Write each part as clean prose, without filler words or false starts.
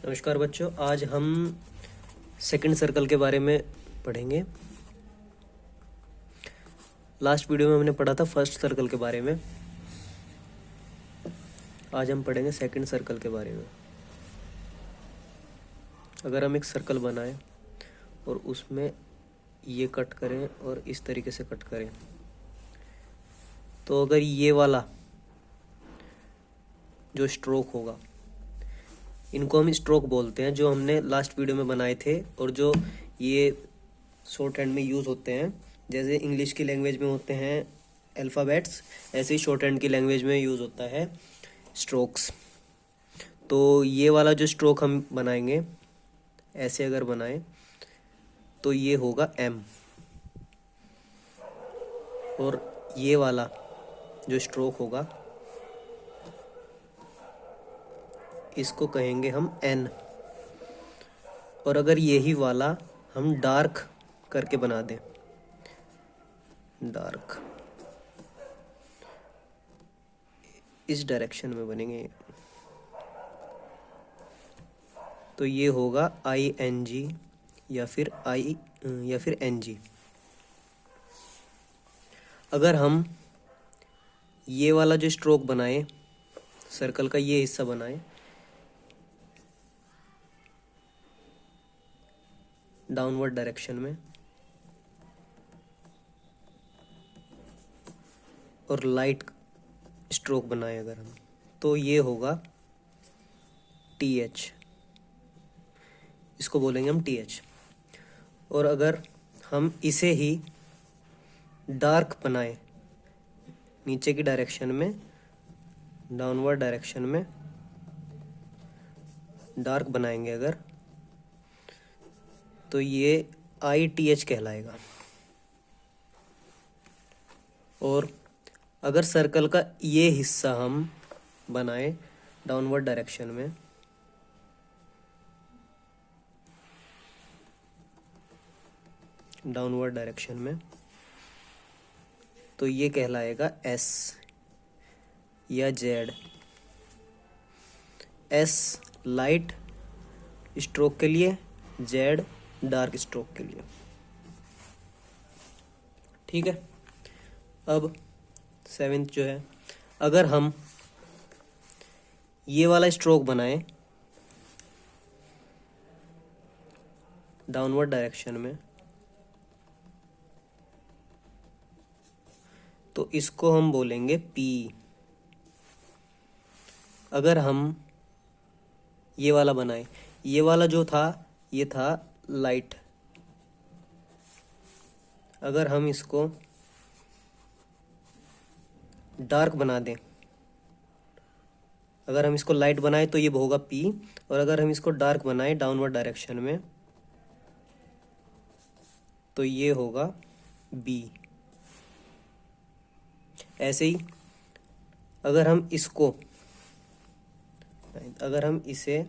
नमस्कार बच्चों, आज हम सेकंड सर्कल के बारे में पढ़ेंगे। लास्ट वीडियो में हमने पढ़ा था फर्स्ट सर्कल के बारे में। आज हम पढ़ेंगे सेकंड सर्कल के बारे में। अगर हम एक सर्कल बनाएं और उसमें ये कट करें और इस तरीके से कट करें, तो अगर ये वाला जो स्ट्रोक होगा, इनको हम स्ट्रोक बोलते हैं, जो हमने लास्ट वीडियो में बनाए थे और जो ये शॉर्ट हैंड में यूज़ होते हैं। जैसे इंग्लिश की लैंग्वेज में होते हैं अल्फ़ाबेट्स, ऐसे ही शॉर्ट हैंड की लैंग्वेज में यूज़ होता है स्ट्रोक्स। तो ये वाला जो स्ट्रोक हम बनाएंगे, ऐसे अगर बनाएं तो ये होगा एम, और ये वाला जो स्ट्रोक होगा इसको कहेंगे हम एन। और अगर यही वाला हम डार्क करके बना दें, डार्क इस डायरेक्शन में बनेंगे, तो ये होगा आई एन जी या फिर एन जी। अगर हम ये वाला जो स्ट्रोक बनाए, सर्कल का ये हिस्सा बनाए डाउनवर्ड डायरेक्शन में और लाइट स्ट्रोक बनाए अगर हम, तो ये होगा टी एच, इसको बोलेंगे हम टी एच। और अगर हम इसे ही डार्क बनाए नीचे की डायरेक्शन में, डाउनवर्ड डायरेक्शन में डार्क बनाएंगे अगर, तो ये आई टी एच कहलाएगा। और अगर सर्कल का ये हिस्सा हम बनाए डाउनवर्ड डायरेक्शन में, तो ये कहलाएगा एस या जेड। एस लाइट स्ट्रोक के लिए, जेड डार्क स्ट्रोक के लिए। ठीक है। अब सेवेंथ जो है, अगर हम ये वाला स्ट्रोक बनाएं डाउनवर्ड डायरेक्शन में, तो इसको हम बोलेंगे पी। अगर हम ये वाला बनाएं, ये वाला जो था ये था लाइट, अगर हम इसको डार्क बना दें, अगर हम इसको लाइट बनाएं तो ये होगा पी, और अगर हम इसको डार्क बनाएं डाउनवर्ड डायरेक्शन में तो ये होगा बी। ऐसे ही अगर हम इसे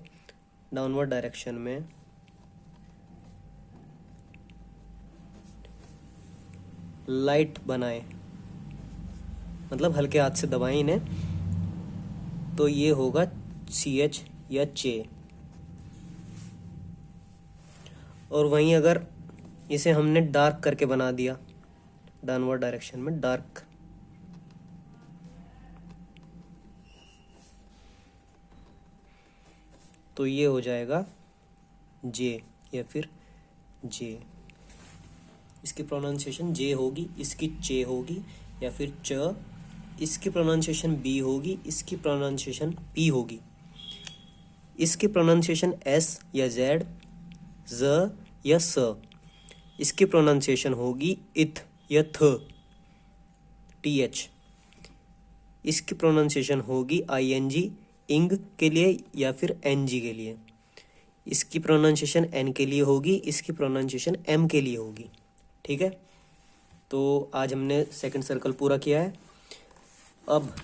डाउनवर्ड डायरेक्शन में लाइट बनाएं, मतलब हल्के हाथ से दबाएं इन्हें, तो ये होगा सी एच या चे। और वहीं अगर इसे हमने डार्क करके बना दिया डाउनवर्ड डायरेक्शन में, डार्क, तो ये हो जाएगा जे या फिर जे। इसकी प्रोनाउंसिएशन जे होगी, इसकी चे होगी, या फिर च। इसकी प्रोनाउंसिएशन बी होगी, इसकी प्रोनाउंसिएशन पी होगी। इसकी प्रोनाउंसिएशन एस या जेड, ज या स। इसकी प्रोनाउंसिएशन होगी इथ या थ, टी एच। इसकी प्रोनाउंसिएशन होगी आई एन जी, इंग के लिए या फिर एन जी के लिए। इसकी प्रोनाउंसिएशन एन के लिए होगी, इसकी प्रोनाउंसिएशन एम के लिए होगी। ठीक है। तो आज हमने सेकंड सर्कल पूरा किया है। अब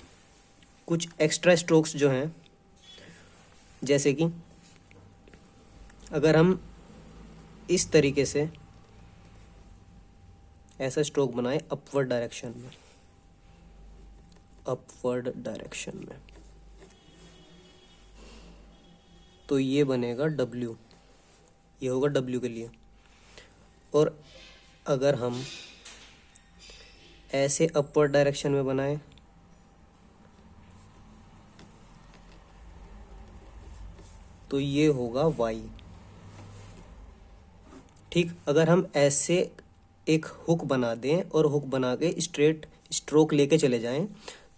कुछ एक्स्ट्रा स्ट्रोक्स जो हैं, जैसे कि अगर हम इस तरीके से ऐसा स्ट्रोक बनाए अपवर्ड डायरेक्शन में, तो ये बनेगा W, ये होगा W के लिए। और अगर हम ऐसे अपवर्ड डायरेक्शन में बनाएं तो ये होगा Y। ठीक, अगर हम ऐसे एक हुक बना दें और हुक बना के स्ट्रेट स्ट्रोक लेके चले जाएं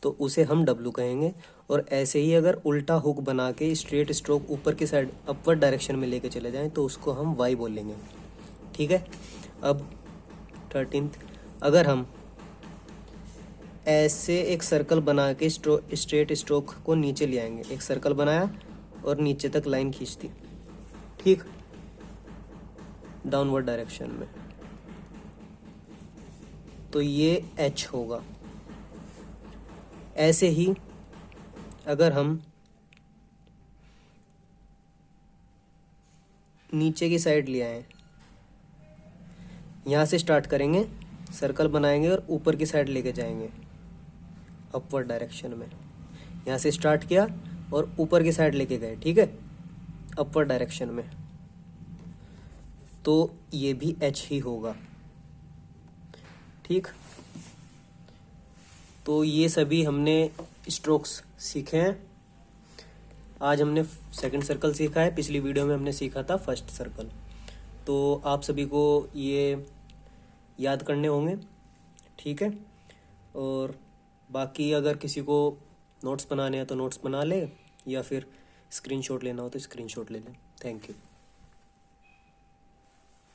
तो उसे हम W कहेंगे। और ऐसे ही अगर उल्टा हुक बना के स्ट्रेट स्ट्रोक ऊपर की साइड अपवर्ड डायरेक्शन में लेके चले जाएं तो उसको हम Y बोलेंगे। ठीक है। अब 13th, अगर हम ऐसे एक सर्कल बना के स्ट्रेट स्ट्रोक को नीचे ले आएंगे, एक सर्कल बनाया और नीचे तक लाइन खींच दी, ठीक, डाउनवर्ड डायरेक्शन में, तो ये H होगा। ऐसे ही अगर हम नीचे की साइड ले आए, यहाँ से स्टार्ट करेंगे, सर्कल बनाएंगे और ऊपर की साइड लेके जाएंगे अपवर्ड डायरेक्शन में। यहाँ से स्टार्ट किया और ऊपर की साइड लेके गए, ठीक है, अपवर्ड डायरेक्शन में, तो ये भी H ही होगा। ठीक, तो ये सभी हमने स्ट्रोक्स सीखे हैं। आज हमने सेकंड सर्कल सीखा है, पिछली वीडियो में हमने सीखा था फर्स्ट सर्कल। तो आप सभी को ये याद करने होंगे, ठीक है। और बाकी अगर किसी को नोट्स बनाने हैं तो नोट्स बना ले, या फिर स्क्रीनशॉट लेना हो तो स्क्रीनशॉट ले लें। Thank you.